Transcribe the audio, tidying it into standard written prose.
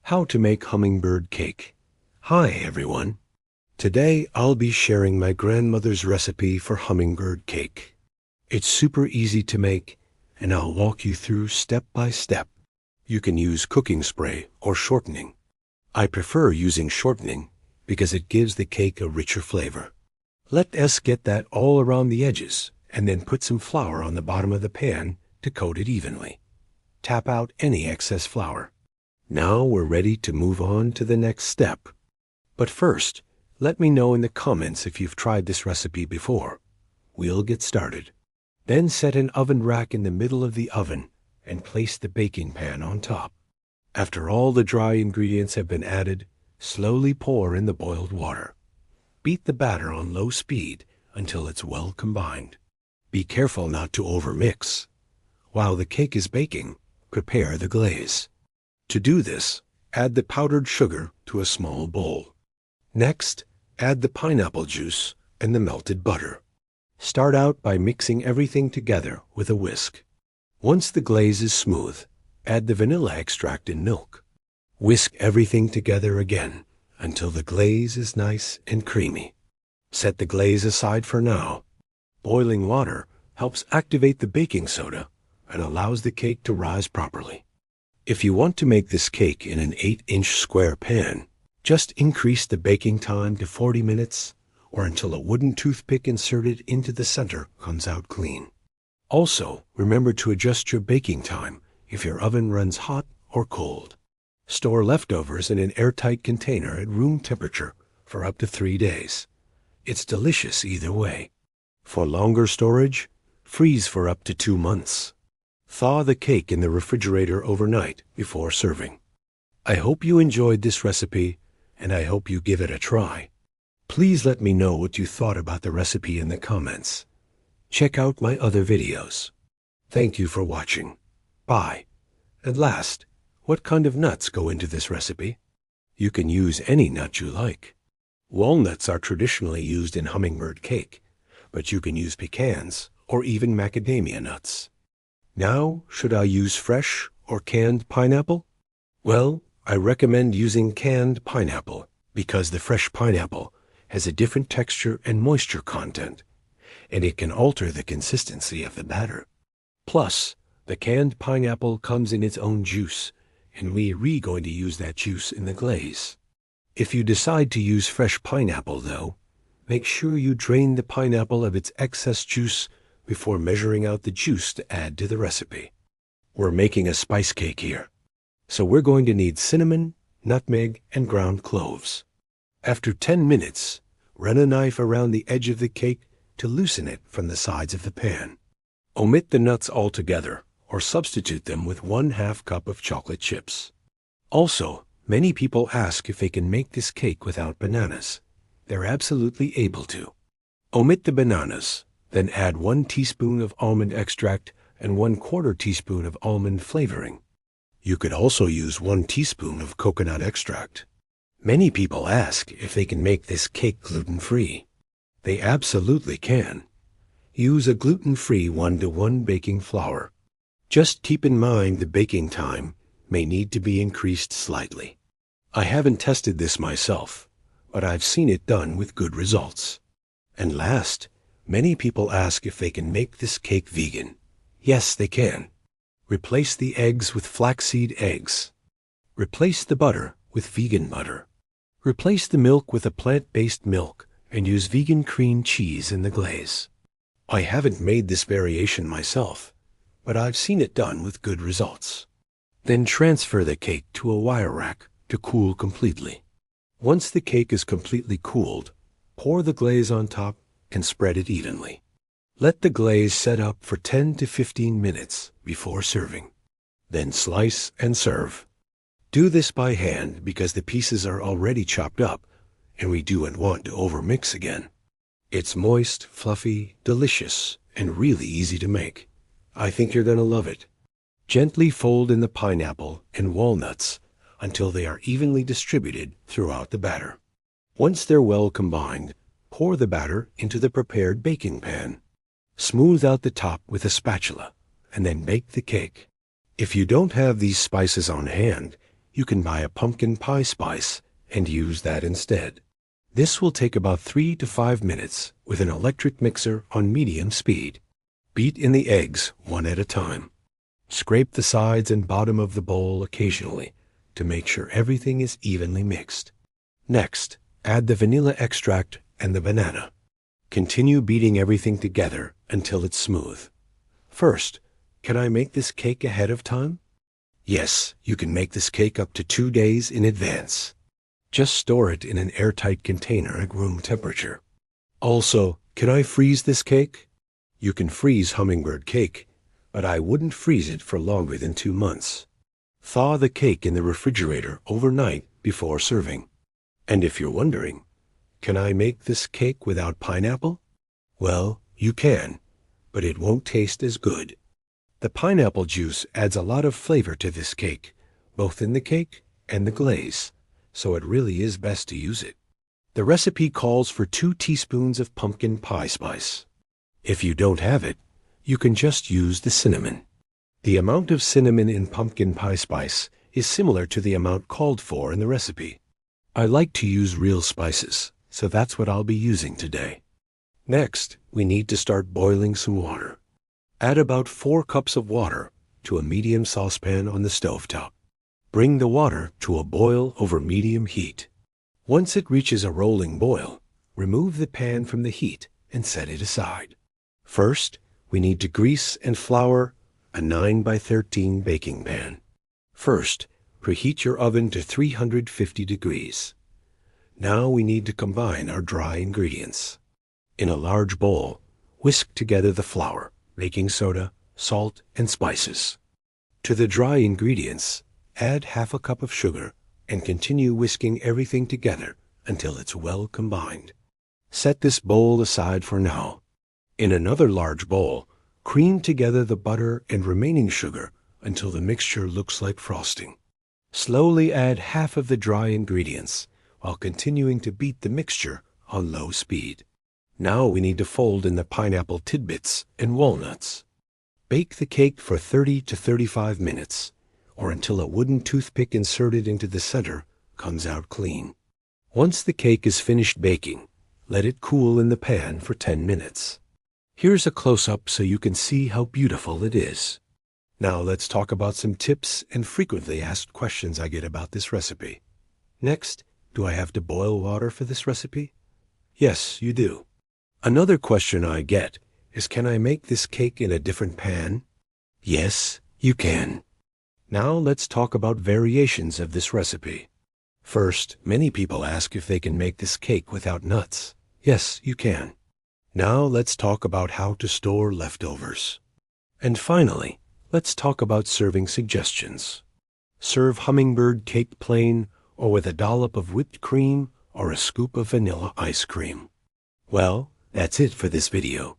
How to make hummingbird cake. Hi everyone. Today I'll be sharing my grandmother's recipe for hummingbird cake. It's super easy to make, and I'll walk you through step by step. You can use cooking spray or shortening. I prefer using shortening because it gives the cake a richer flavor. Let us get that all around the edges and then put some flour on the bottom of the pan to coat it evenly. Tap out any excess flour. Now we're ready to move on to the next step. But first, let me know in the comments if you've tried this recipe before. We'll get started. Then set an oven rack in the middle of the oven and place the baking pan on top. After all the dry ingredients have been added, slowly pour in the boiled water. Beat the batter on low speed until it's well combined. Be careful not to overmix. While the cake is baking, prepare the glaze. To do this, add the powdered sugar to a small bowl. Next, add the pineapple juice and the melted butter. Start out by mixing everything together with a whisk. Once the glaze is smooth, add the vanilla extract and milk. Whisk everything together again until the glaze is nice and creamy. Set the glaze aside for now. Boiling water helps activate the baking soda and allows the cake to rise properly. If you want to make this cake in an 8-inch square pan, just increase the baking time to 40 minutes or until a wooden toothpick inserted into the center comes out clean. Also, remember to adjust your baking time if your oven runs hot or cold. Store leftovers in an airtight container at room temperature for up to 3 days. It's delicious either way. For longer storage, freeze for up to 2 months. Thaw the cake in the refrigerator overnight before serving. I hope you enjoyed this recipe, and I hope you give it a try. Please let me know what you thought about the recipe in the comments. Check out my other videos. Thank you for watching. Bye. And last, what kind of nuts go into this recipe? You can use any nut you like. Walnuts are traditionally used in hummingbird cake, but you can use pecans or even macadamia nuts. Now, should I use fresh or canned pineapple? Well, I recommend using canned pineapple because the fresh pineapple has a different texture and moisture content, and it can alter the consistency of the batter. Plus, the canned pineapple comes in its own juice, and we're going to use that juice in the glaze. If you decide to use fresh pineapple, though, make sure you drain the pineapple of its excess juice before measuring out the juice to add to the recipe. We're making a spice cake here, so we're going to need cinnamon, nutmeg, and ground cloves. After 10 minutes, run a knife around the edge of the cake to loosen it from the sides of the pan. Omit the nuts altogether or substitute them with 1/2 cup of chocolate chips. Also, many people ask if they can make this cake without bananas. They're absolutely able to. Omit the bananas. Then add 1 teaspoon of almond extract and 1/4 teaspoon of almond flavoring. You could also use 1 teaspoon of coconut extract. Many people ask if they can make this cake gluten-free. They absolutely can. Use a gluten-free 1-to-1 baking flour. Just keep in mind the baking time may need to be increased slightly. I haven't tested this myself, but I've seen it done with good results. And last, many people ask if they can make this cake vegan. Yes, they can. Replace the eggs with flaxseed eggs. Replace the butter with vegan butter. Replace the milk with a plant-based milk and use vegan cream cheese in the glaze. I haven't made this variation myself, but I've seen it done with good results. Then transfer the cake to a wire rack to cool completely. Once the cake is completely cooled, pour the glaze on top and spread it evenly. Let the glaze set up for 10 to 15 minutes before serving. Then slice and serve. Do this by hand because the pieces are already chopped up and we don't want to overmix again. It's moist, fluffy, delicious, and really easy to make. I think you're going to love it. Gently fold in the pineapple and walnuts until they are evenly distributed throughout the batter. Once they're well combined, pour the batter into the prepared baking pan. Smooth out the top with a spatula, and then bake the cake. If you don't have these spices on hand, you can buy a pumpkin pie spice and use that instead. This will take about 3 to 5 minutes with an electric mixer on medium speed. Beat in the eggs one at a time. Scrape the sides and bottom of the bowl occasionally to make sure everything is evenly mixed. Next, add the vanilla extract and the banana. Continue beating everything together until it's smooth. First, can I make this cake ahead of time? Yes, you can make this cake up to 2 days in advance. Just store it in an airtight container at room temperature. Also, can I freeze this cake? You can freeze Hummingbird Cake, but I wouldn't freeze it for longer than 2 months. Thaw the cake in the refrigerator overnight before serving. And if you're wondering, can I make this cake without pineapple? Well, you can, but it won't taste as good. The pineapple juice adds a lot of flavor to this cake, both in the cake and the glaze, so it really is best to use it. The recipe calls for 2 teaspoons of pumpkin pie spice. If you don't have it, you can just use the cinnamon. The amount of cinnamon in pumpkin pie spice is similar to the amount called for in the recipe. I like to use real spices, so that's what I'll be using today. Next, we need to start boiling some water. Add about 4 cups of water to a medium saucepan on the stovetop. Bring the water to a boil over medium heat. Once it reaches a rolling boil, remove the pan from the heat and set it aside. First, we need to grease and flour a 9 by 13 baking pan. First, preheat your oven to 350 degrees. Now we need to combine our dry ingredients. In a large bowl, whisk together the flour, baking soda, salt, and spices. To the dry ingredients, add half a cup of sugar and continue whisking everything together until it's well combined. Set this bowl aside for now. In another large bowl, cream together the butter and remaining sugar until the mixture looks like frosting. Slowly add half of the dry ingredients while continuing to beat the mixture on low speed. Now we need to fold in the pineapple tidbits and walnuts. Bake the cake for 30 to 35 minutes, or until a wooden toothpick inserted into the center comes out clean. Once the cake is finished baking, let it cool in the pan for 10 minutes. Here's a close-up so you can see how beautiful it is. Now let's talk about some tips and frequently asked questions I get about this recipe. Next, do I have to boil water for this recipe? Yes, you do. Another question I get is, can I make this cake in a different pan? Yes, you can. Now let's talk about variations of this recipe. First, many people ask if they can make this cake without nuts. Yes, you can. Now let's talk about how to store leftovers. And finally, let's talk about serving suggestions. Serve Hummingbird Cake plain or with a dollop of whipped cream or a scoop of vanilla ice cream. Well, that's it for this video.